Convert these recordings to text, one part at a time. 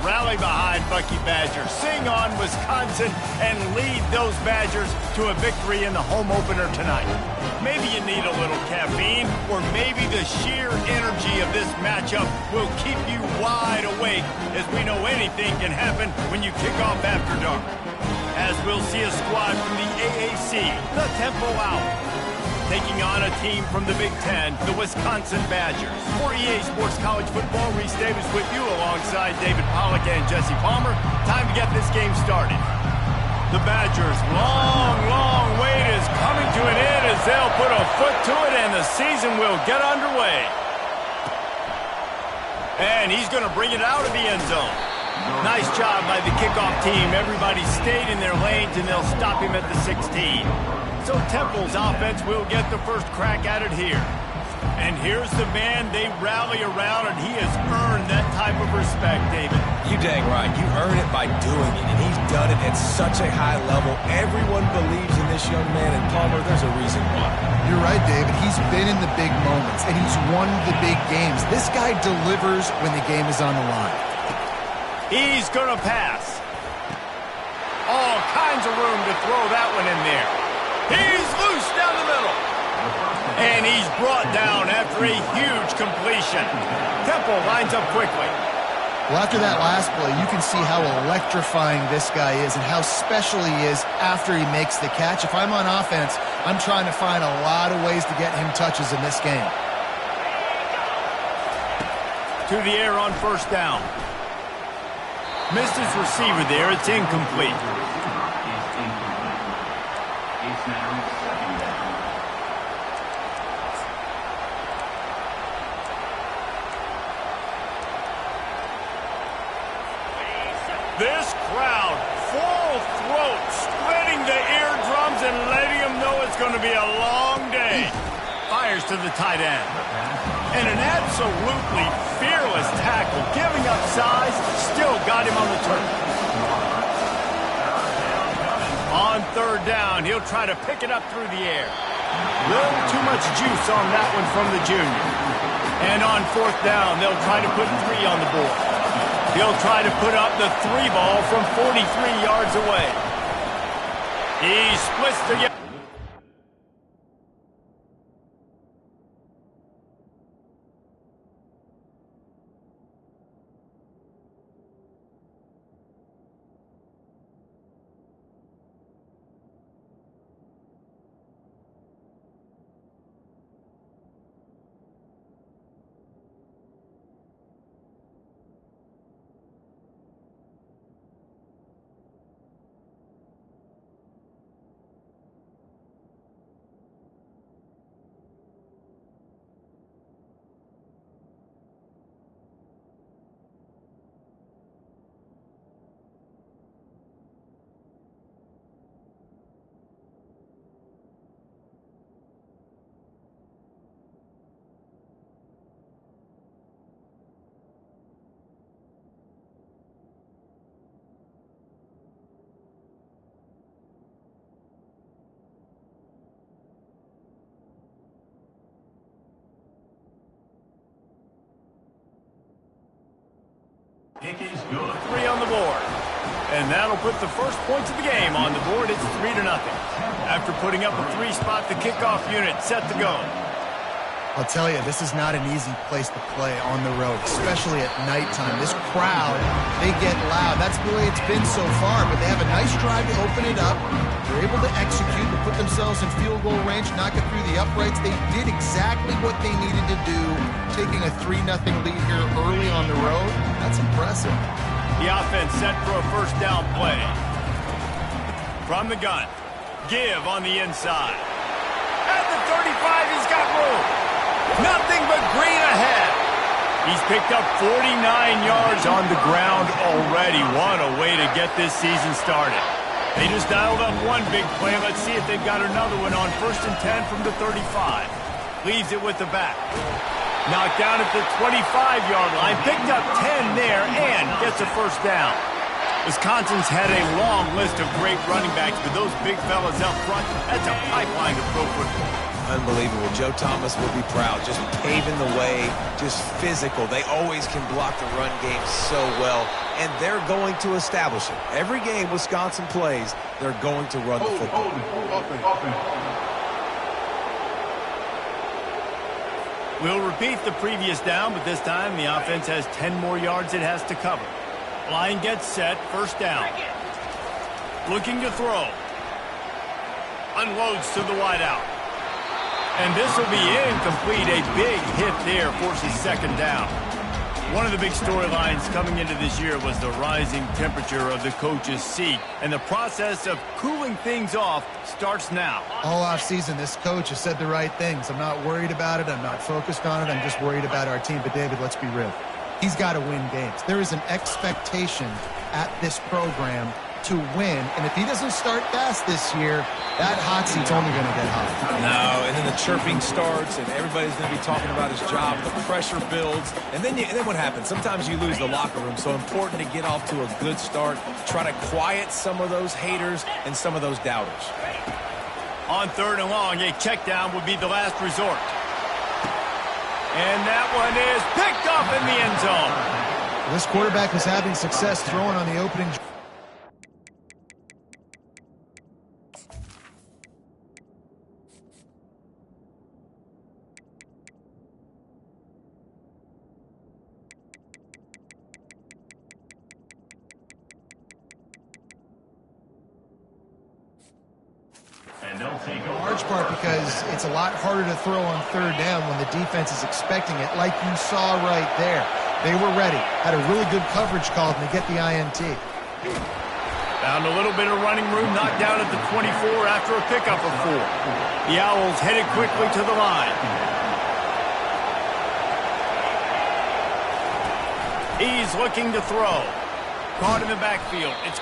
rally behind Bucky Badger, sing on Wisconsin, and lead those Badgers to a victory in the home opener tonight. Maybe you need a little caffeine, or maybe the sheer energy of this matchup will keep you wide awake, as we know anything can happen when you kick off after dark. As we'll see a squad from the AAC, the Temple Owls, taking on a team from the Big Ten, the Wisconsin Badgers. For EA Sports College Football, Reese Davis with you alongside David Pollack and Jesse Palmer. Time to get this game started. The Badgers' long wait is coming to an end as they'll put a foot to it and the season will get underway. And he's going to bring it out of the end zone. Nice job by the kickoff team. Everybody stayed in their lanes, and they'll stop him at the 16. So Temple's offense will get the first crack at it here. And here's the man they rally around, and he has earned that type of respect, David. You dang right. You earn it by doing it, and he's done it at such a high level. Everyone believes in this young man, and Palmer, there's a reason why. You're right, David. He's been in the big moments, and he's won the big games. This guy delivers when the game is on the line. He's going to pass. All kinds of room to throw that one in there. He's loose down the middle. And he's brought down after a huge completion. Temple lines up quickly. Well, after that last play, you can see how electrifying this guy is and how special he is after he makes the catch. If I'm on offense, I'm trying to find a lot of ways to get him touches in this game. To the air on first down. Missed his receiver there. It's incomplete. This crowd, full throat, splitting the eardrums and letting them know it's going to be a long day. Fires to the tight end. And an absolutely fearless tackle, giving up size, still got him on the turf. On third down, he'll try to pick it up through the air. Little too much juice on that one from the junior. And on fourth down, they'll try to put 3 on the board. He'll try to put up the 3 ball from 43 yards away. He splits the... Kick is good. 3 on the board. And that'll put the first points of the game on the board. It's 3-0. After putting up a 3 spot, the kickoff unit set to go. I'll tell you, this is not an easy place to play on the road, especially at nighttime. This crowd, they get loud. That's the way it's been so far, but they have a nice drive to open it up. They're able to execute and put themselves in field goal range, knock it through the uprights. They did exactly what they needed to do, taking a 3-0 lead here early on the road. That's impressive. The offense set for a first down play. From the gun, give on the inside. At the 35, he's got room. Nothing but green ahead. He's picked up 49 yards on the ground already. What a way to get this season started. They just dialed up one big play. Let's see if they've got another one on 1st and 10 from the 35. Leaves it with the back. Knocked down at the 25-yard line. Picked up 10 there and gets a first down. Wisconsin's had a long list of great running backs, but those big fellas up front, that's a pipeline to pro football. Unbelievable. Joe Thomas will be proud. Just paving the way, just physical. They always can block the run game so well, and they're going to establish it. Every game Wisconsin plays, they're going to run the football. We'll repeat the previous down, but this time the offense has 10 more yards it has to cover. Line gets set, first down. Looking to throw. Unloads to the wideout. And this will be incomplete. A big hit there forces second down. One of the big storylines coming into this year was the rising temperature of the coach's seat. And the process of cooling things off starts now. All offseason, this coach has said the right things. I'm not worried about it. I'm not focused on it. I'm just worried about our team. But, David, let's be real. He's got to win games. There is an expectation at this program to win. And if he doesn't start fast this year, that hot seat's only going to get hot. No, and then the chirping starts, and everybody's going to be talking about his job. The pressure builds, and then what happens? Sometimes you lose the locker room. So important to get off to a good start. Try to quiet some of those haters and some of those doubters. On third and long, a check down would be the last resort. And that one is picked up in the end zone. This quarterback was having success throwing on the opening. Large part because it's a lot harder to throw on third down when the defense is expecting it, like you saw right there. They were ready, had a really good coverage call, and they get the INT. Found a little bit of running room, knocked down at the 24 after a pickup of 4. The Owls headed quickly to the line. He's looking to throw. Caught in the backfield. It's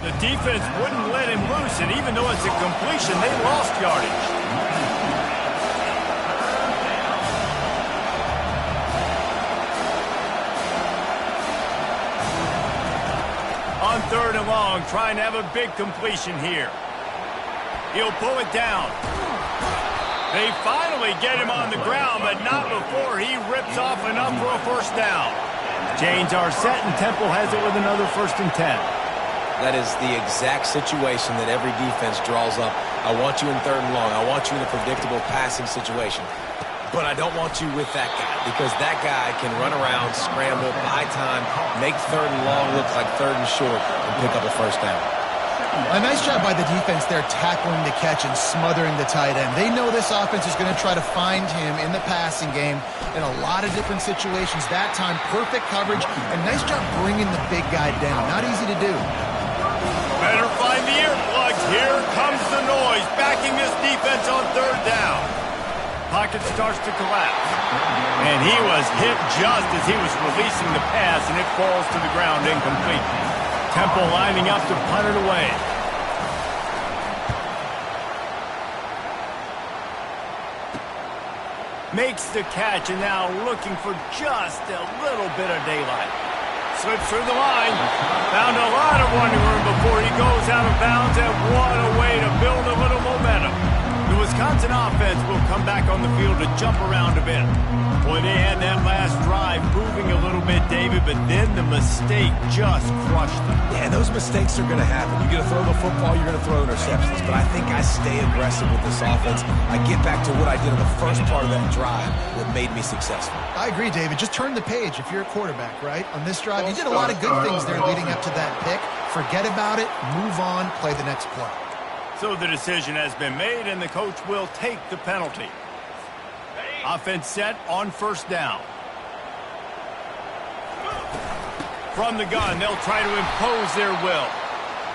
The defense wouldn't let him loose, and even though it's a completion, they lost yardage. On 3rd and long, trying to have a big completion here. He'll pull it down. They finally get him on the ground, but not before he rips off enough for a first down. Chains are set, and Temple has it with another 1st and 10. That is the exact situation that every defense draws up. I want you in 3rd and long. I want you in a predictable passing situation. But I don't want you with that guy, because that guy can run around, scramble, buy time, make 3rd and long look like 3rd and short, and pick up a first down. A nice job by the defense there tackling the catch and smothering the tight end. They know this offense is going to try to find him in the passing game in a lot of different situations. That time, perfect coverage, and nice job bringing the big guy down. Not easy to do. Better find the earplugs. Here comes the noise, backing this defense on 3rd down. Pocket starts to collapse. And he was hit just as he was releasing the pass, and it falls to the ground incomplete. Temple lining up to punt it away. Makes the catch, and now looking for just a little bit of daylight. Slips through the line. Found a lot of running room before he goes out of bounds, and what a way to build a little momentum. The Wisconsin offense will come back on the field to jump around a bit. Boy, they had that last drive moving a little bit, David, but then the mistake just crushed them. Yeah, those mistakes are going to happen. You're going to throw the football, you're going to throw interceptions. But I think I stay aggressive with this offense. I get back to what I did in the first part of that drive that made me successful. I agree, David. Just turn the page if you're a quarterback, right? On this drive, you did a lot of good things there leading up to that pick. Forget about it, move on, play the next play. So the decision has been made, and the coach will take the penalty. Offense set on 1st down. From the gun, they'll try to impose their will.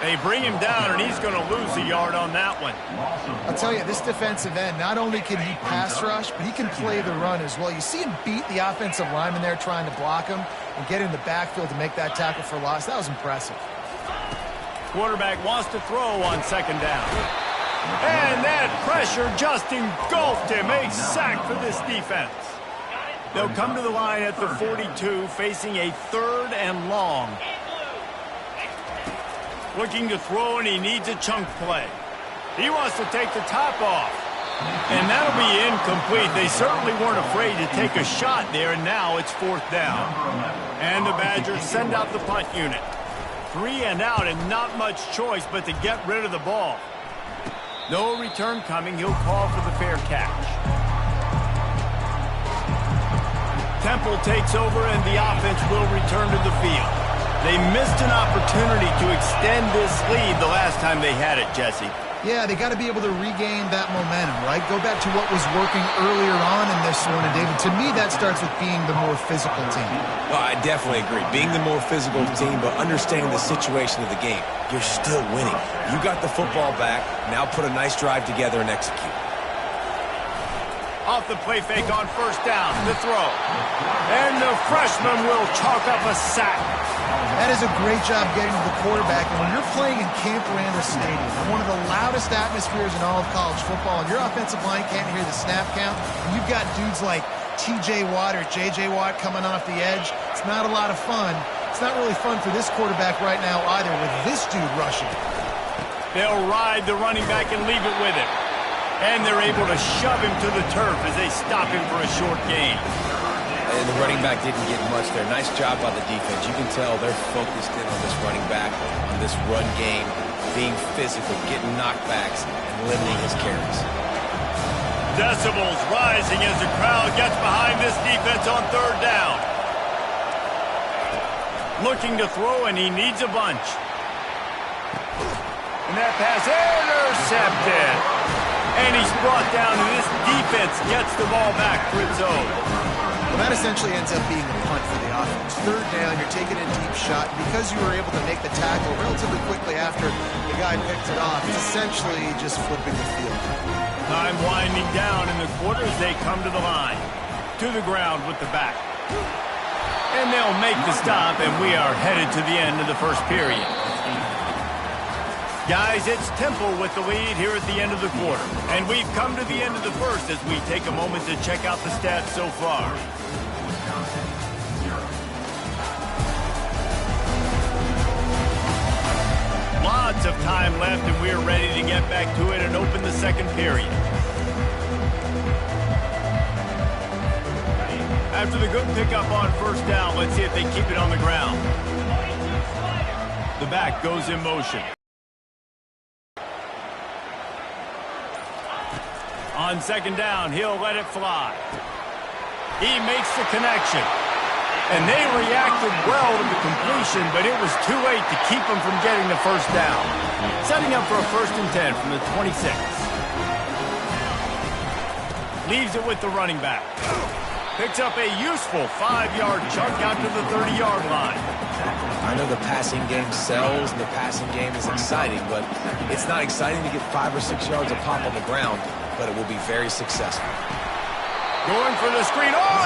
They bring him down, and he's going to lose a yard on that one. I'll tell you, this defensive end, not only can he pass rush, but he can play the run as well. You see him beat the offensive lineman there trying to block him and get in the backfield to make that tackle for loss. That was impressive. Quarterback wants to throw on 2nd down. And that pressure just engulfed him. A sack for this defense. They'll come to the line at the 42, facing a 3rd and long. Looking to throw, and he needs a chunk play. He wants to take the top off. And that'll be incomplete. They certainly weren't afraid to take a shot there, and now it's 4th down. And the Badgers send out the punt unit. 3 and out, and not much choice but to get rid of the ball. No return coming. He'll call for the fair catch. Temple takes over, and the offense will return to the field. They missed an opportunity to extend this lead the last time they had it, Jesse. Yeah, they got to be able to regain that momentum, right? Go back to what was working earlier on in this one. And, David, to me, that starts with being the more physical team. Well, I definitely agree. Being the more physical team, but understanding the situation of the game. You're still winning. You got the football back. Now put a nice drive together and execute. Off the play fake on 1st down. The throw. And the freshman will chalk up a sack. That is a great job getting to the quarterback. And when you're playing in Camp Randall Stadium, one of the loudest atmospheres in all of college football, and your offensive line can't hear the snap count, and you've got dudes like T.J. Watt or J.J. Watt coming off the edge, it's not a lot of fun. It's not really fun for this quarterback right now either with this dude rushing. They'll ride the running back and leave it with him. And they're able to shove him to the turf as they stop him for a short gain. And the running back didn't get much there. Nice job by the defense. You can tell they're focused in on this running back, on this run game, being physical, getting knockbacks, and limiting his carries. Decibels rising as the crowd gets behind this defense on 3rd down. Looking to throw, and he needs a bunch. And that pass intercepted. And he's brought down, and this defense gets the ball back for its own. Well, that essentially ends up being a punt for the offense. 3rd down, you're taking a deep shot. Because you were able to make the tackle relatively quickly after the guy picked it off, it's essentially just flipping the field. Time winding down in the quarter as they come to the line. To the ground with the back. And they'll make the stop, and we are headed to the end of the 1st period. Guys, it's Temple with the lead here at the end of the quarter. And we've come to the end of the first as we take a moment to check out the stats so far. Lots of time left, and we're ready to get back to it and open the second period. After the good pickup on first down, let's see if they keep it on the ground. The back goes in motion. On second down, he'll let it fly. He makes the connection. And they reacted well to the completion, but it was too late to keep them from getting the first down. Setting up for a 1st and 10 from the 26. Leaves it with the running back. Picks up a useful 5-yard chunk out to the 30-yard line. I know the passing game sells and the passing game is exciting, but it's not exciting to get 5 or 6 yards of pop on the ground, but it will be very successful. Going for the screen. Oh!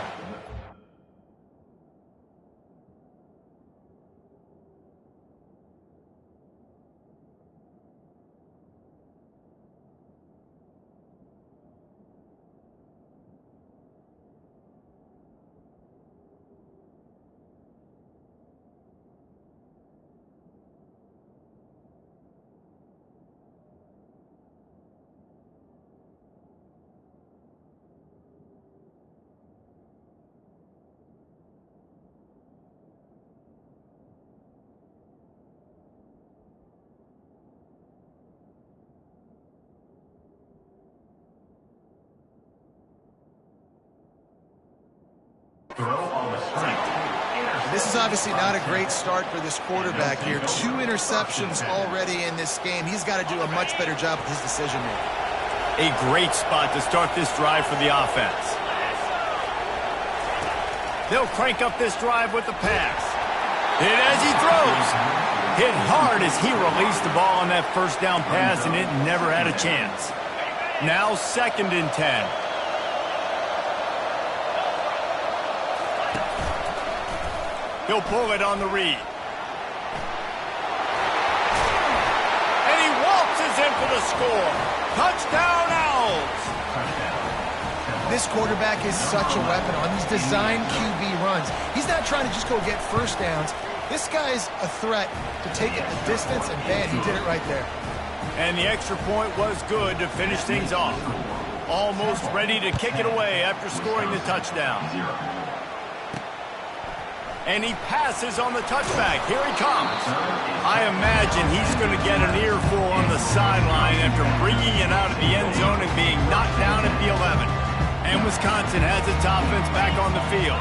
This is obviously not a great start for this quarterback here. 2 interceptions already in this game. He's got to do a much better job with his decision-making. A great spot to start this drive for the offense. They'll crank up this drive with the pass. Hit as he throws. Hit hard as he released the ball on that first down pass, and it never had a chance. Now 2nd and 10. He'll pull it on the read. And he waltzes in for the score. Touchdown, Owls! This quarterback is such a weapon on these design QB runs. He's not trying to just go get first downs. This guy's a threat to take it the distance, and man, he did it right there. And the extra point was good to finish things off. Almost ready to kick it away after scoring the touchdown. And he passes on the touchback. Here he comes. I imagine he's going to get an earful on the sideline after bringing it out of the end zone and being knocked down at the 11. And Wisconsin has its offense back on the field.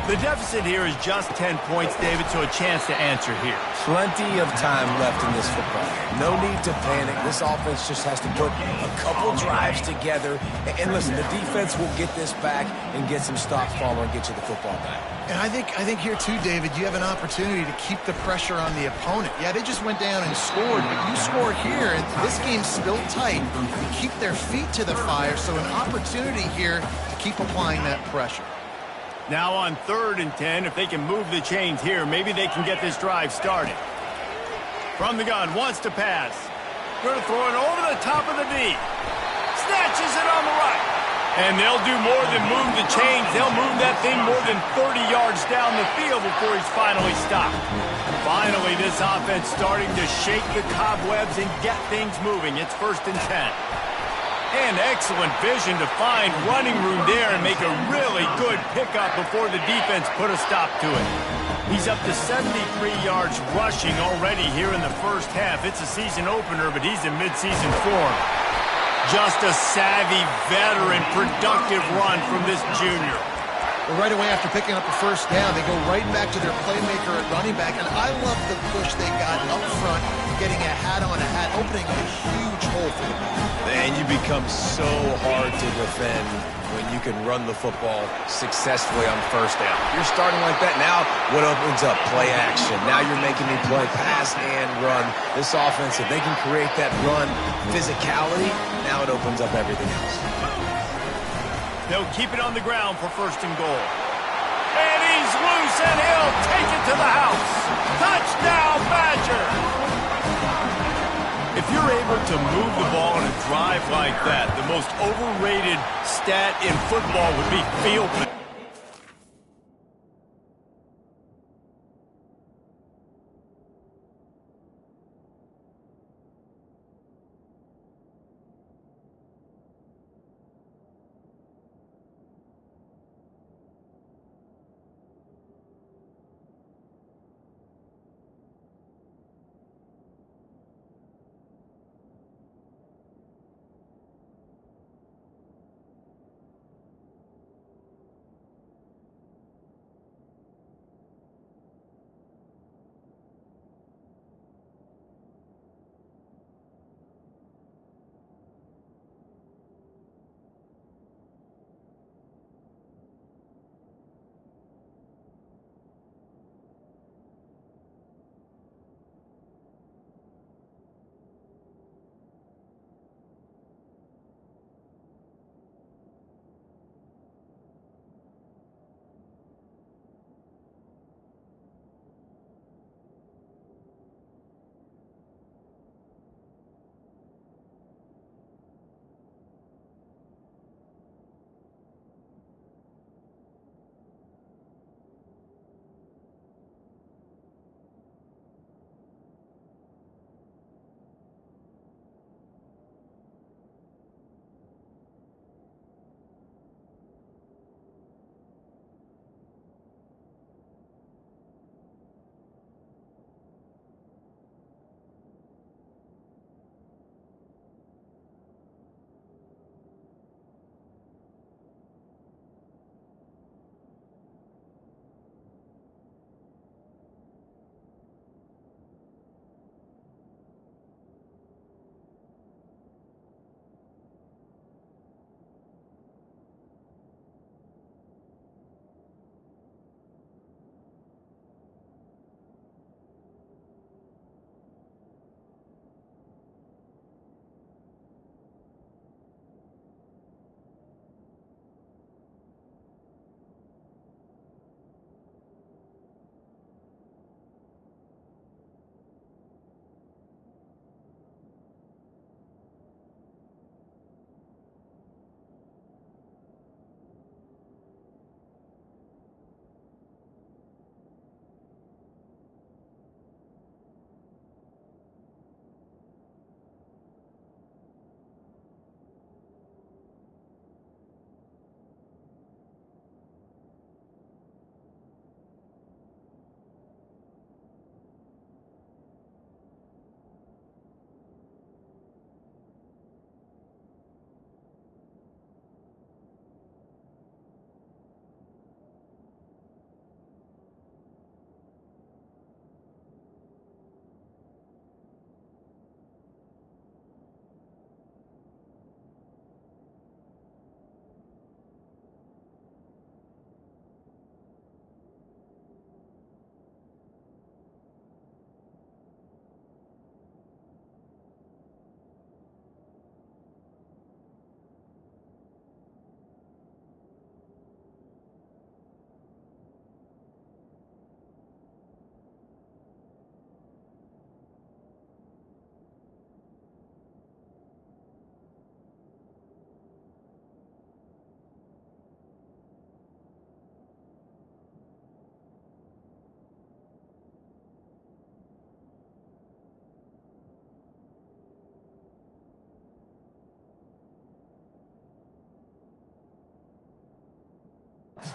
The deficit here is just 10 points, David, so a chance to answer here. Plenty of time left in this football game. No need to panic. This offense just has to put a couple drives together. And listen, the defense will get this back and get some stops following and get you the football back. And I think here, too, David, you have an opportunity to keep the pressure on the opponent. Yeah, they just went down and scored, but you score here, and this game's still tight. You keep their feet to the fire, so an opportunity here to keep applying that pressure. Now on 3rd and 10, if they can move the chains here, maybe they can get this drive started. From the gun, wants to pass. Going to throw it over the top of the D. Snatches it on the right. And they'll do more than move the chains. They'll move that thing more than 30 yards down the field before he's finally stopped. Finally, this offense starting to shake the cobwebs and get things moving. It's 1st and 10. And excellent vision to find running room there and make a really good pickup before the defense put a stop to it. He's up to 73 yards rushing already here in the first half. It's a season opener, but he's in midseason form. Just a savvy, veteran, productive run from this junior. Well, right away after picking up the first down, they go right back to their playmaker at running back. And I love the push they got up front, getting a hat on a hat, opening a huge hole for the ball. And you become so hard to defend when you can run the football successfully on first down. You're starting like that. Now, what opens up? Play action. Now you're making me play pass and run. This offense, if they can create that run physicality, now it opens up everything else. They'll keep it on the ground for 1st and goal. And he's loose, and he'll take it to the house. Touchdown, Badger! If If you're able to move the ball in a drive like that, the most overrated stat in football would be field position.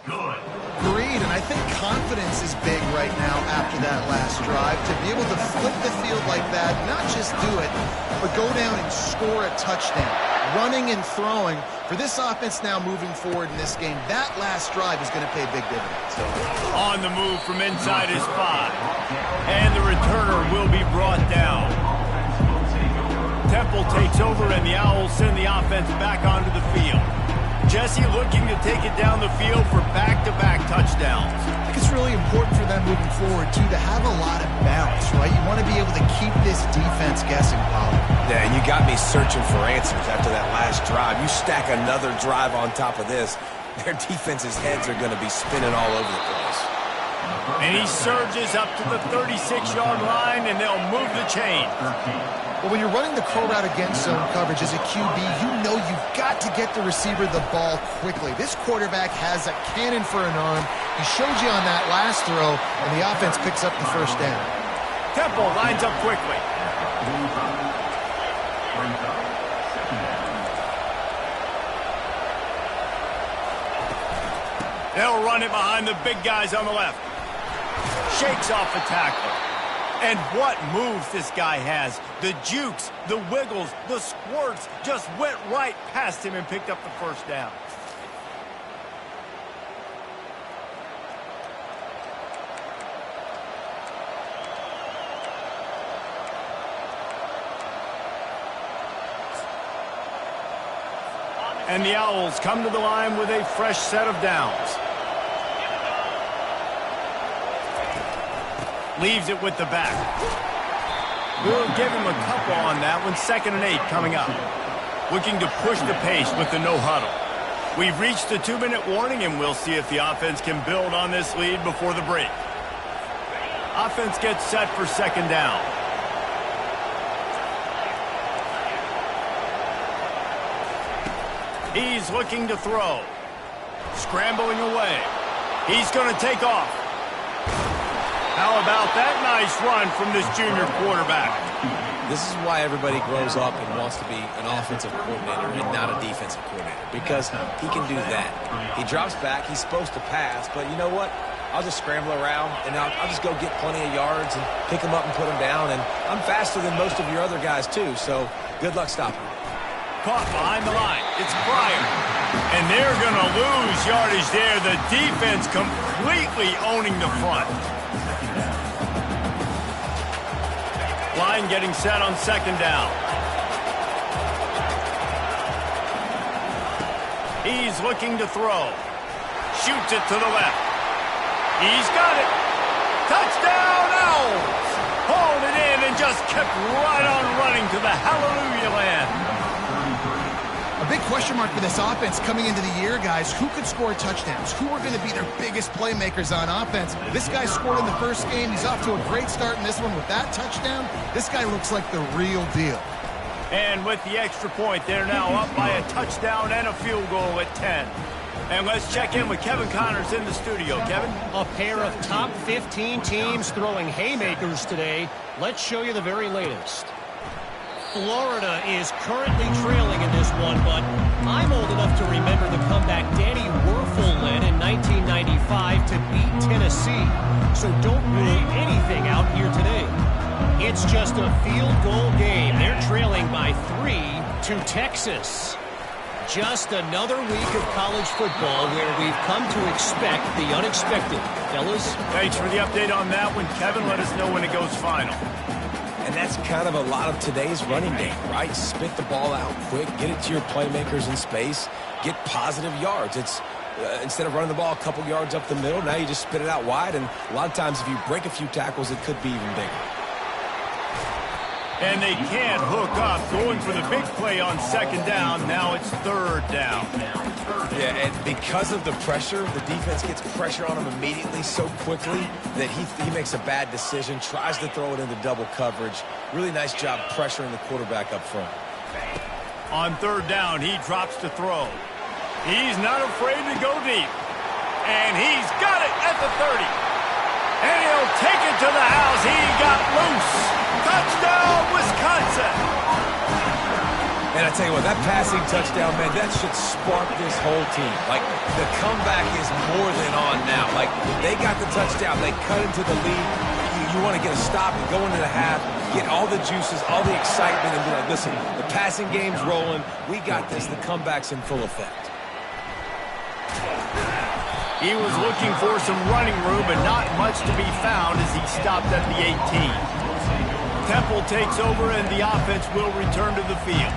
Good. Agreed, and I think confidence is big right now after that last drive. To be able to flip the field like that, not just do it, but go down and score a touchdown. Running and throwing. For this offense now moving forward in this game, that last drive is going to pay big dividends. On the move from inside his 5. And the returner will be brought down. Temple takes over, and the Owls send the offense back onto the field. Jesse looking to take it down the field for back-to-back touchdowns. I think it's really important for them moving forward, too, to have a lot of bounce, right? You want to be able to keep this defense guessing, Pollard. Yeah, and you got me searching for answers after that last drive. You stack another drive on top of this, their defense's heads are going to be spinning all over the place. And he surges up to the 36-yard line, and they'll move the chain. Well, when you're running the curl route against zone coverage as a QB, you know you've got to get the receiver the ball quickly. This quarterback has a cannon for an arm. He showed you on that last throw, and the offense picks up the first down. Temple lines up quickly. They'll run it behind the big guys on the left. Shakes off a tackle. And what moves this guy has. The jukes, the wiggles, the squirts just went right past him and picked up the first down. And the Owls come to the line with a fresh set of downs. Leaves it with the back. We'll give him a couple on that one. 2nd and 8 coming up. Looking to push the pace with the no huddle. We've reached the 2-minute warning, and we'll see if the offense can build on this lead before the break. Offense gets set for 2nd down. He's looking to throw. Scrambling away. He's going to take off. How about that nice run from this junior quarterback? This is why everybody grows up and wants to be an offensive coordinator and not a defensive coordinator, because he can do that. He drops back. He's supposed to pass, but you know what? I'll just scramble around, and I'll just go get plenty of yards and pick them up and put them down, and I'm faster than most of your other guys, too, so good luck stopping. Caught behind the line. It's Pryor. And they're going to lose yardage there. The defense completely owning the front. Line getting set on 2nd down. He's looking to throw. Shoots it to the left. He's got it. Touchdown, Owls! Hauled it in and just kept right on running to the hallelujah land. A big question mark for this offense coming into the year, guys. Who could score touchdowns? Who are going to be their biggest playmakers on offense? This guy scored in the first game. He's off to a great start in this one with that touchdown. This guy looks like the real deal. And with the extra point, they're now up by a touchdown and a field goal at 10. And let's check in with Kevin Connors in the studio. Kevin? A pair of top 15 teams throwing haymakers today. Let's show you the very latest. Florida is currently trailing in this one, but I'm old enough to remember the comeback Danny Wuerffel led in 1995 to beat Tennessee. So don't rule anything out here today. It's just a field goal game. They're trailing by 3 to Texas. Just another week of college football where we've come to expect the unexpected. Fellas? Thanks for the update on that one, Kevin. Let us know when it goes final. And that's kind of a lot of today's running game, right? Spit the ball out quick, get it to your playmakers in space, get positive yards. It's instead of running the ball a couple yards up the middle, now you just spit it out wide, and a lot of times if you break a few tackles, it could be even bigger. And they can't hook up. Going for the big play on 2nd down. Now it's 3rd down. Yeah, and because of the pressure, the defense gets pressure on him immediately so quickly that he makes a bad decision, tries to throw it into double coverage. Really nice job pressuring the quarterback up front. On 3rd down, he drops to throw. He's not afraid to go deep. And he's got it at the 30. And he'll take it to the house. He got loose. Touchdown, Wisconsin. And I tell you what, that passing touchdown, man, that should spark this whole team. Like, the comeback is more than on now. Like, they got the touchdown. They cut into the lead. You want to get a stop and go into the half, get all the juices, all the excitement, and be like, listen, the passing game's rolling. We got this. The comeback's in full effect. He was looking for some running room, but not much to be found as he stopped at the 18. Temple takes over, and the offense will return to the field.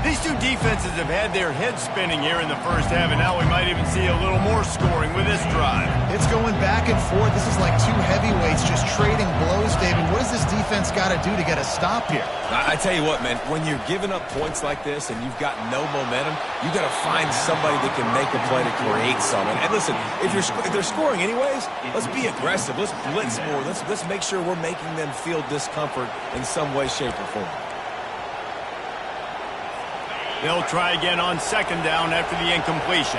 These two defenses have had their heads spinning here in the first half, and now we might even see a little more scoring with this drive. It's going back and forth. This is like two heavyweights just trading blows, David. What does this defense got to do to get a stop here? I tell you what, man, when you're giving up points like this and you've got no momentum, you got to find somebody that can make a play to create something. And listen, if they're scoring anyways, let's be aggressive. Let's blitz more. Let's make sure we're making them feel discomfort in some way, shape, or form. They'll try again on second down after the incompletion.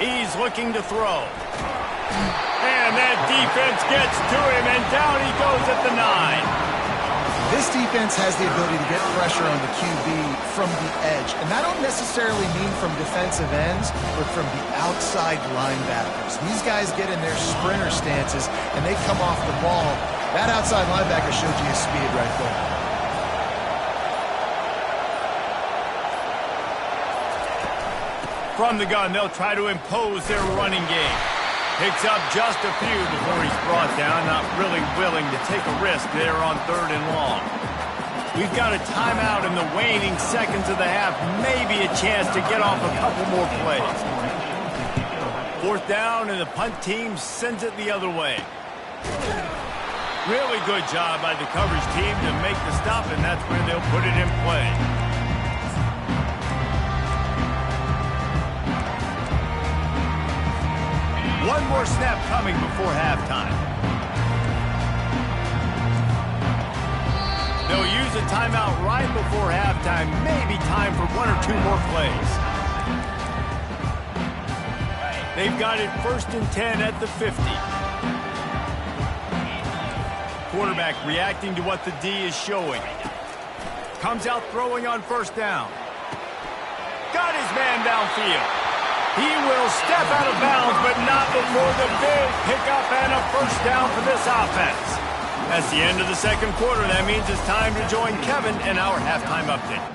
He's looking to throw. And that defense gets to him, and down he goes at the 9. This defense has the ability to get pressure on the QB from the edge. And that don't necessarily mean from defensive ends, but from the outside linebackers. These guys get in their sprinter stances, and they come off the ball. That outside linebacker showed you his speed right there. From the gun, they'll try to impose their running game. Picks up just a few before he's brought down, not really willing to take a risk there on 3rd and long. We've got a timeout in the waning seconds of the half, maybe a chance to get off a couple more plays. 4th down, and the punt team sends it the other way. Really good job by the coverage team to make the stop, and that's where they'll put it in play. One more snap coming before halftime. They'll use a timeout right before halftime. Maybe time for 1 or 2 more plays. They've got it 1st and 10 at the 50. Quarterback reacting to what the D is showing. Comes out throwing on 1st down. Got his man downfield. He will step out of bounds, but not before the big pickup and a 1st down for this offense. That's the end of the 2nd quarter. That means it's time to join Kevin in our halftime update.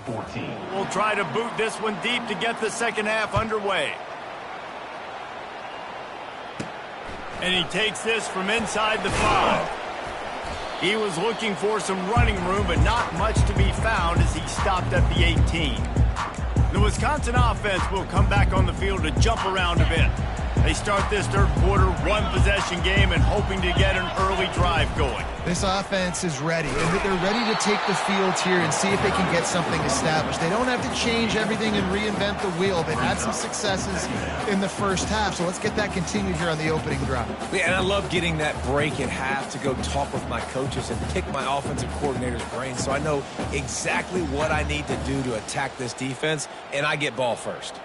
14. We'll try to boot this one deep to get the second half underway. And he takes this from inside the 5. He was looking for some running room, but not much to be found as he stopped at the 18. The Wisconsin offense will come back on the field to jump around a bit. They start this third quarter, one-possession game, and hoping to get an early drive going. This offense is ready, and they're ready to take the field here and see if they can get something established. They don't have to change everything and reinvent the wheel. They've had some successes in the first half, so let's get that continued here on the opening drive. Yeah, and I love getting that break at half to go talk with my coaches and pick my offensive coordinator's brains so I know exactly what I need to do to attack this defense, and I get ball first.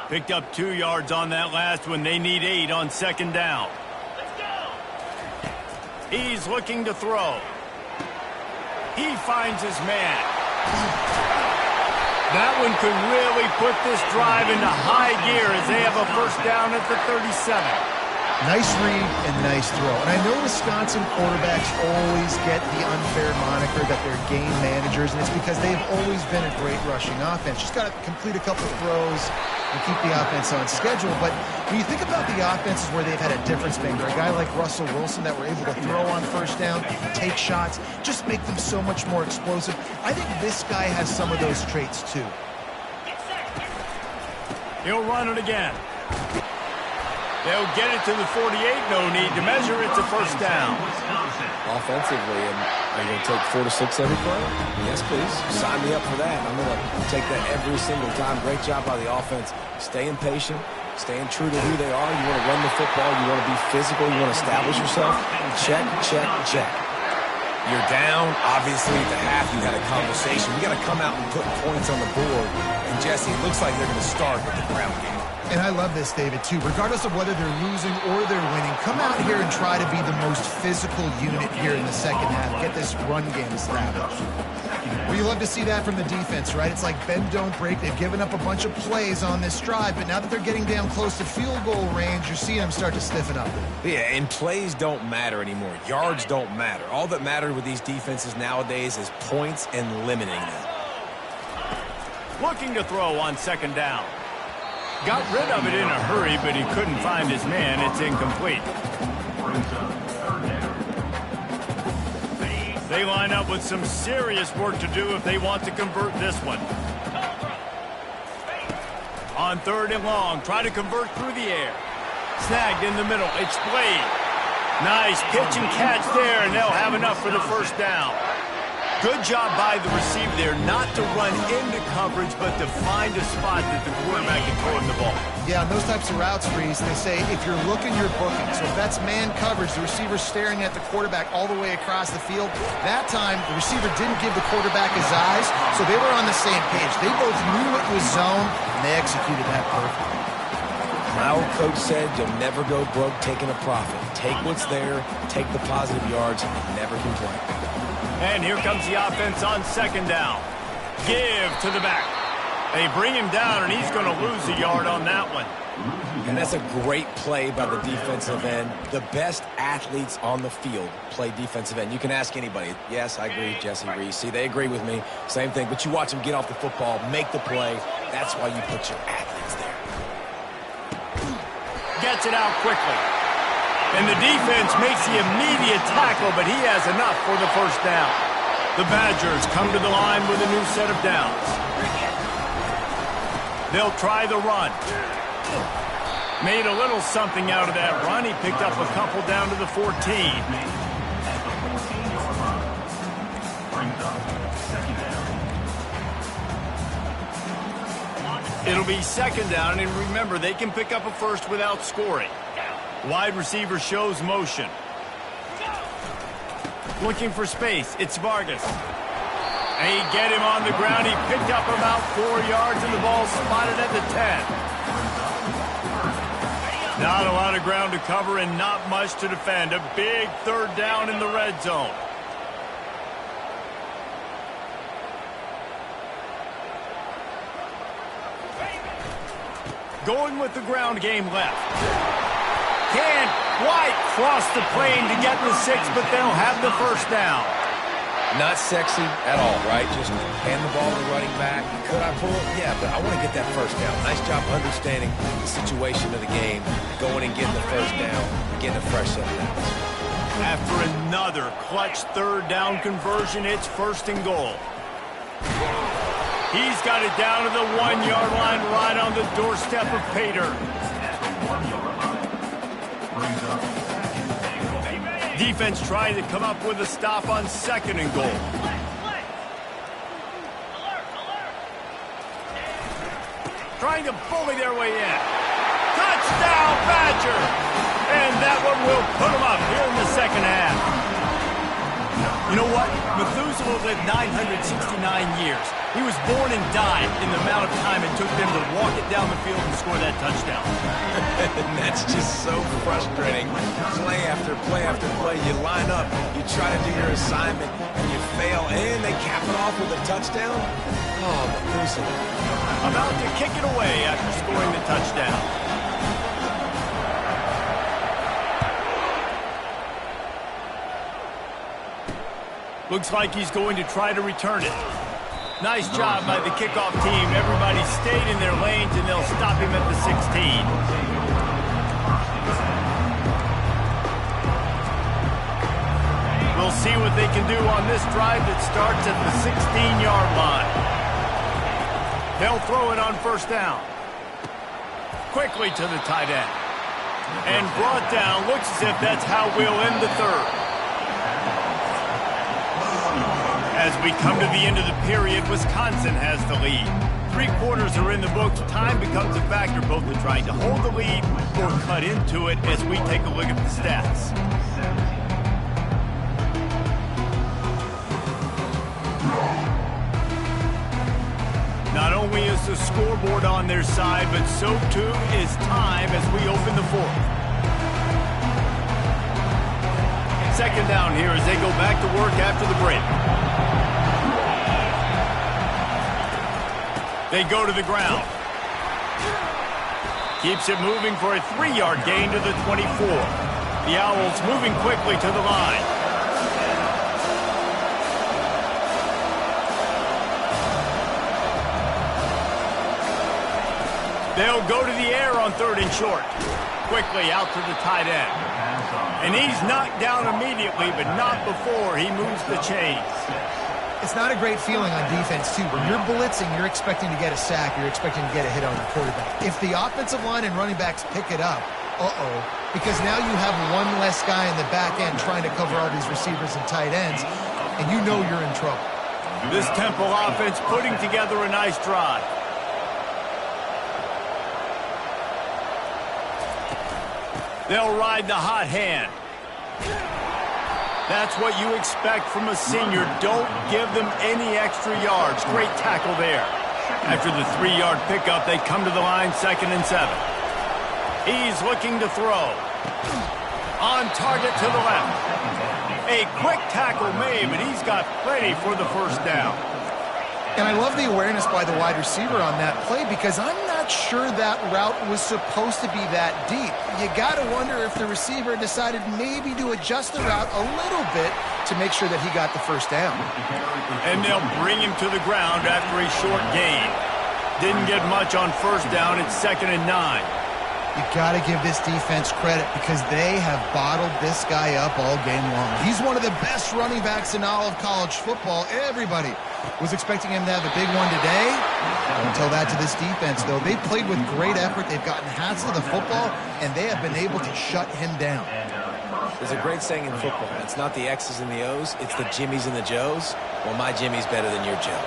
Picked up 2 yards on that last one. They need 8 on second down. He's looking to throw. He finds his man. That one could really put this drive into high gear as they have a first down at the 37. Nice read and nice throw. And I know Wisconsin quarterbacks always get the unfair moniker that they're game managers, and it's because they've always been a great rushing offense. Just got to complete a couple of throws and keep the offense on schedule. But when you think about the offenses where they've had a difference maker, a guy like Russell Wilson that were able to throw on first down, take shots, just make them so much more explosive. I think this guy has some of those traits too. He'll run it again. They'll get it to the 48. No need to measure. It's a first down. Offensively, and are you going to take 4 to 6 every play? Yes, please. Sign me up for that. I'm going to take that every single time. Great job by the offense. Staying patient, staying true to who they are. You want to run the football. You want to be physical. You want to establish yourself. Check, check, check. You're down. Obviously, at the half, you had a conversation. You got to come out and put points on the board. And, Jesse, it looks like they're going to start with the ground game. And I love this, David, too. Regardless of whether they're losing or they're winning, come out here and try to be the most physical unit here in the second half. Get this run game established. Well, you love to see that from the defense, right? It's like bend, don't break. They've given up a bunch of plays on this drive, but now that they're getting down close to field goal range, you're seeing them start to stiffen up. Yeah, and plays don't matter anymore. Yards don't matter. All that matters with these defenses nowadays is points and limiting them. Looking to throw on second down. Got rid of it in a hurry, but he couldn't find his man. It's incomplete. They line up with some serious work to do if they want to convert this one. On third and long, try to convert through the air. Snagged in the middle. It's Blade. Nice pitch and catch there, and they'll have enough for the first down. Good job by the receiver there, not to run into coverage, but to find a spot that the quarterback can throw him the ball. Yeah, on those types of routes, Reese, they say if you're looking, you're booking. So if that's man coverage, the receiver's staring at the quarterback all the way across the field. That time, the receiver didn't give the quarterback his eyes, so they were on the same page. They both knew it was zone, and they executed that perfectly. My old coach said you'll never go broke taking a profit. Take what's there, take the positive yards, and never complain. And here comes the offense on second down. Give to the back. They bring him down, and he's going to lose a yard on that one. And that's a great play by the defensive end. The best athletes on the field play defensive end. You can ask anybody. Yes, I agree, Jesse Reese. See, they agree with me. Same thing. But you watch them get off the football, make the play. That's why you put your athletes there. Gets it out quickly. And the defense makes the immediate tackle, but he has enough for the first down. The Badgers come to the line with a new set of downs. They'll try the run. Made a little something out of that run. He picked up a couple down to the 14. It'll be second down, and remember, they can pick up a first without scoring. Wide receiver shows motion. Looking for space. It's Vargas. And he get him on the ground. He picked up about 4 yards, and the ball spotted at the 10. Not a lot of ground to cover and not much to defend. A big third down in the red zone. Going with the ground game left. Can't quite cross the plane to get the 6, but they'll have the first down. Not sexy at all, right? Just hand the ball to the running back. Could I pull it? Yeah, but I want to get that first down. Nice job understanding the situation of the game, going and getting the first down, getting a fresh set of downs. After another clutch third down conversion, it's 1st and goal. He's got it down to the 1-yard line, right on the doorstep of Pater. Defense trying to come up with a stop on 2nd and goal. Trying to bully their way in. Touchdown, Badger! And that one will put them up here in the 2nd half. You know what? Methuselah lived 969 years. He was born and died in the amount of time it took them to walk it down the field and score that touchdown. And that's just so frustrating. Play after play after play. You line up, you try to do your assignment, and you fail, and they cap it off with a touchdown? Oh, Methuselah. About to kick it away after scoring the touchdown. Looks like he's going to try to return it. Nice job by the kickoff team. Everybody stayed in their lanes, and they'll stop him at the 16. We'll see what they can do on this drive that starts at the 16-yard line. They'll throw it on 1st down. Quickly to the tight end. And brought down. Looks as if that's how we'll end the 3rd. As we come to the end of the period, Wisconsin has the lead. 3 quarters are in the books. Time becomes a factor both in trying to hold the lead or cut into it as we take a look at the stats. Not only is the scoreboard on their side, but so too is time as we open the 4th. 2nd down here as they go back to work after the break. They go to the ground. Keeps it moving for a 3-yard gain to the 24. The Owls moving quickly to the line. They'll go to the air on 3rd and short. Quickly out to the tight end. And he's knocked down immediately, but not before he moves the chains. It's not a great feeling on defense, too. When you're blitzing, you're expecting to get a sack. You're expecting to get a hit on the quarterback. If the offensive line and running backs pick it up, because now you have one less guy in the back end trying to cover all these receivers and tight ends, and you know you're in trouble. This Temple offense putting together a nice drive. They'll ride the hot hand. That's what you expect from a senior. Don't give them any extra yards. Great tackle there. After the 3-yard pickup, they come to the line 2nd and 7. He's looking to throw. On target to the left. A quick tackle made, but he's got plenty for the 1st down. And I love the awareness by the wide receiver on that play because I'm not sure that route was supposed to be that deep. You got to wonder if the receiver decided maybe to adjust the route a little bit to make sure that he got the 1st down. And they'll bring him to the ground after a short gain. Didn't get much on 1st down. It's 2nd and 9. You got to give this defense credit because they have bottled this guy up all game long. He's one of the best running backs in all of college football. Everybody was expecting him to have a big one today. Until that to this defense, though. They played with great effort. They've gotten hands to the football, and they have been able to shut him down. There's a great saying in football. It's not the X's and the O's, it's the Jimmies and the Joes. Well, my Jimmy's better than your Joe.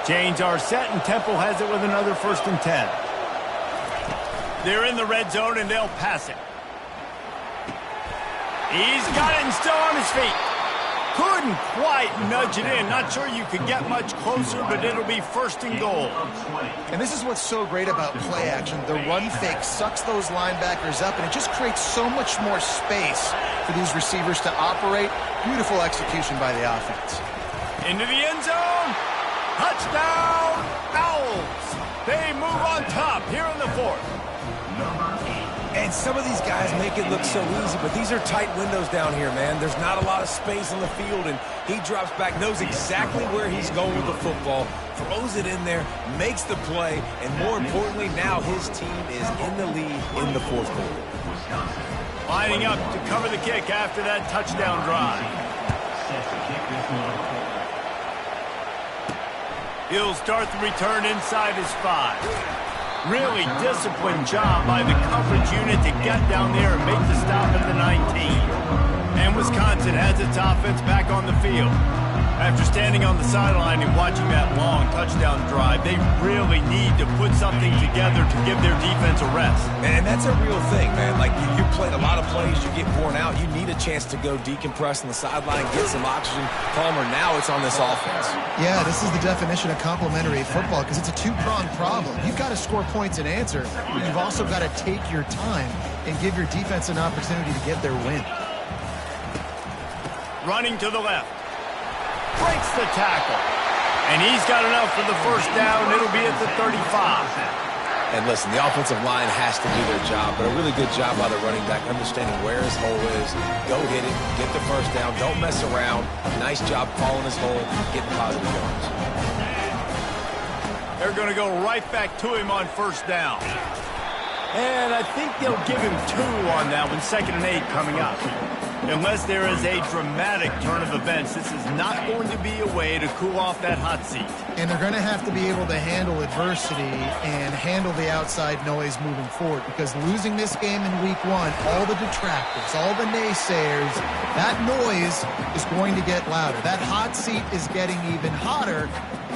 Chains are set, and Temple has it with another 1st and 10. They're in the red zone, and they'll pass it. He's got it and still on his feet. Couldn't quite nudge it in. Not sure you could get much closer, but it'll be 1st and goal. And this is what's so great about play action. The run fake sucks those linebackers up, and it just creates so much more space for these receivers to operate. Beautiful execution by the offense. Into the end zone. Touchdown, Owls. They move on top here in the 4th. And And some of these guys make it look so easy, but these are tight windows down here, man. There's not a lot of space on the field, and he drops back, knows exactly where he's going with the football, throws it in there, makes the play, and more importantly, now his team is in the lead in the fourth quarter. Lining up to cover the kick after that touchdown drive. He'll start the return inside his 5. Really disciplined job by the coverage unit to get down there and make the stop at the 19. And Wisconsin has its offense back on the field. After standing on the sideline and watching that long touchdown drive, they really need to put something together to give their defense a rest. And that's a real thing, man. Like, you played a lot of plays, you get worn out. You need a chance to go decompress on the sideline, get some oxygen. Palmer, now it's on this offense. Yeah, this is the definition of complementary football because it's a two-pronged problem. You've got to score points and answer, but you've also got to take your time and give your defense an opportunity to get their win. Running to the left. Breaks the tackle. And he's got enough for the first down. It'll be at the 35. And listen, the offensive line has to do their job, but a really good job by the running back, understanding where his hole is. Go hit it, get the first down, don't mess around. Nice job calling his hole, getting positive yards. They're going to go right back to him on first down. And I think they'll give him 2 on that one, 2nd and 8 coming up. Unless there is a dramatic turn of events, this is not going to be a way to cool off that hot seat. And they're going to have to be able to handle adversity and handle the outside noise moving forward because losing this game in week 1, all the detractors, all the naysayers, that noise is going to get louder. That hot seat is getting even hotter.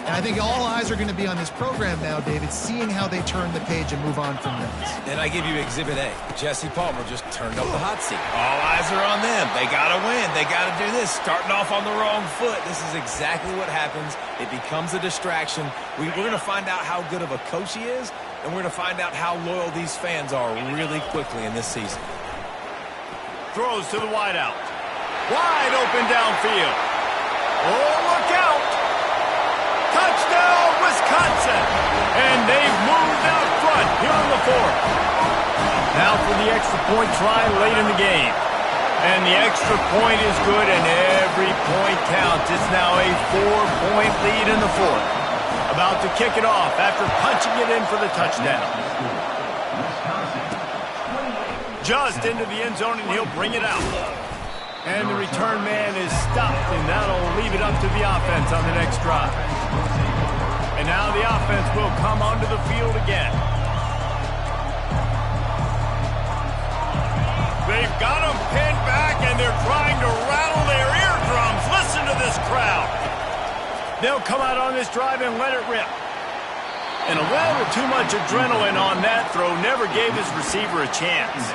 And I think all eyes are going to be on this program now, David, seeing how they turn the page and move on from this. And I give you Exhibit A. Jesse Palmer just turned up the hot seat. All eyes are on them. They got to win. They got to do this. Starting off on the wrong foot. This is exactly what happens. It becomes a distraction. We're going to find out how good of a coach he is, and we're going to find out how loyal these fans are really quickly in this season. Throws to the wideout. Wide open downfield. Oh, look out! Touchdown, Wisconsin! And they've moved out front here on the 4th. Now for the extra point try late in the game. And the extra point is good, and every point counts. It's now a 4-point lead in the 4th. About to kick it off after punching it in for the touchdown. Just into the end zone, and he'll bring it out. And the return man is stopped, and that'll leave it up to the offense on the next drive. And now the offense will come onto the field again. They've got them pinned back, and they're trying to rattle their eardrums. Listen to this crowd. They'll come out on this drive and let it rip. And a little too much adrenaline on that throw never gave his receiver a chance.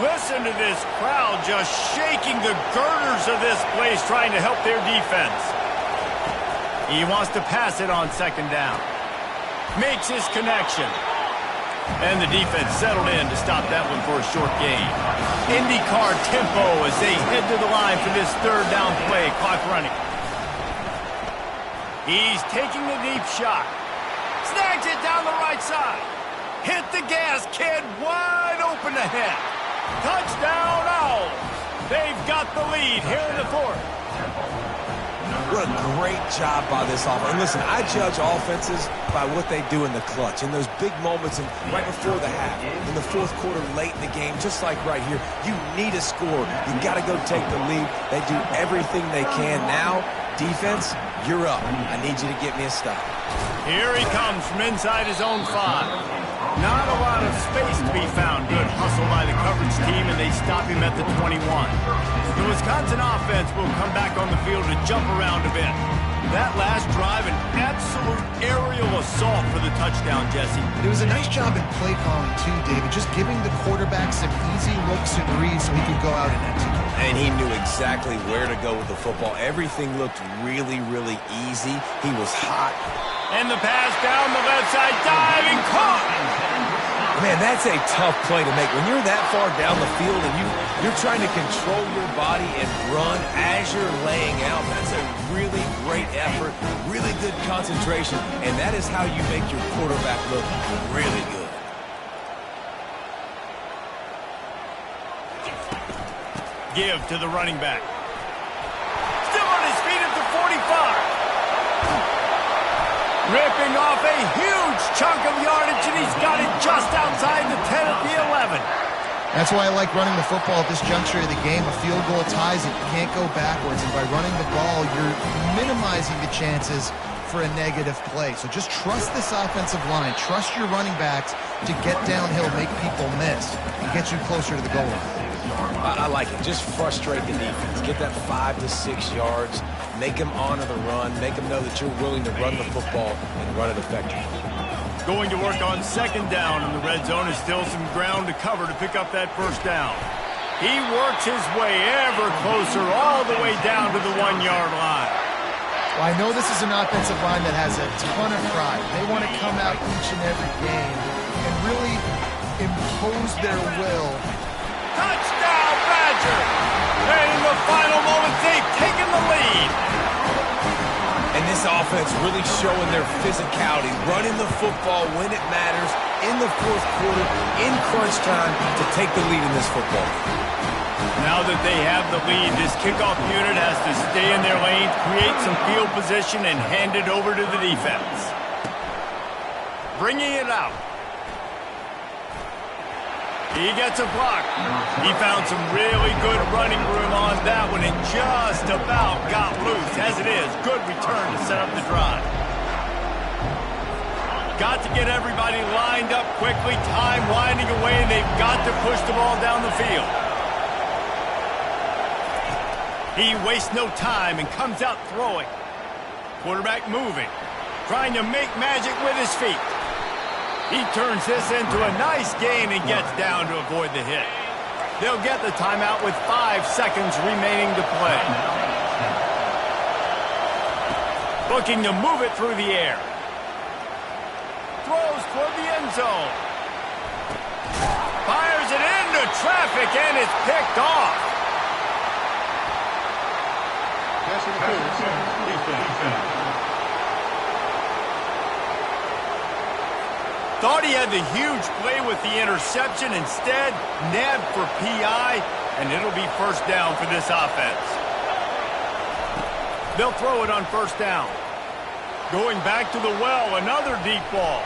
Listen to this crowd just shaking the girders of this place trying to help their defense. He wants to pass it on 2nd down. Makes his connection. And the defense settled in to stop that one for a short gain. IndyCar tempo as they head to the line for this 3rd down play. Clock running. He's taking the deep shot. Snags it down the right side. Hit the gas, kid. Wide open ahead. Touchdown, Owls! They've got the lead here in the 4th. What a great job by this offense. And listen, I judge offenses by what they do in the clutch, in those big moments and right before the half, in the 4th quarter, late in the game, just like right here. You need a score. You got to go take the lead. They do everything they can now. Defense, you're up. I need you to get me a stop. Here he comes from inside his own 5. Not a lot of space to be found. Good hustle by the coverage team, and they stop him at the 21. The Wisconsin offense will come back on the field to jump around a bit. That last drive, an absolute aerial assault for the touchdown, Jesse. It was a nice job in play calling, too, David, just giving the quarterback some easy looks and reads so he could go out and execute. And he knew exactly where to go with the football. Everything looked really, really easy. He was hot. And the pass down the left side, diving, caught! Man, that's a tough play to make. When you're that far down the field and you're trying to control your body and run as you're laying out, that's a really great effort, really good concentration, and that is how you make your quarterback look really good. Give to the running back. Still on his feet at the 45. Ripping off a huge chunk of yardage, and he's got it just outside the 10 at the 11. That's why I like running the football at this juncture of the game. A field goal ties it. You can't go backwards, and by running the ball, you're minimizing the chances for a negative play. So just trust this offensive line. Trust your running backs to get downhill, make people miss, and get you closer to the goal line. I like it. Just frustrate the defense. Get that 5 to 6 yards. Make them honor the run. Make them know that you're willing to run the football and run it effectively. Going to work on second down in the red zone. Is still some ground to cover to pick up that first down. He works his way ever closer all the way down to the 1-yard line. Well, I know this is an offensive line that has a ton of pride. They want to come out each and every game and really impose their will. Touchdown, Badger! And in the final moments, they've taken the lead. And this offense really showing their physicality, running the football when it matters, in the fourth quarter, in crunch time, to take the lead in this football. Now that they have the lead, this kickoff unit has to stay in their lane, create some field position, and hand it over to the defense. Bringing it out. He gets a block. He found some really good running room on that one and just about got loose. As it is, good return to set up the drive. Got to get everybody lined up quickly. Time winding away, and they've got to push the ball down the field. He wastes no time and comes out throwing. Quarterback moving, trying to make magic with his feet. He turns this into a nice gain and gets down to avoid the hit. They'll get the timeout with 5 seconds remaining to play. Looking to move it through the air. Throws toward the end zone. Fires it into traffic, and it's picked off. Thought he had the huge play with the interception. Instead, nabbed for PI, and it'll be first down for this offense. They'll throw it on first down. Going back to the well, another deep ball.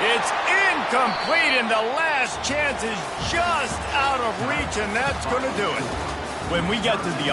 It's incomplete, and the last chance is just out of reach, and that's going to do it. When we get to the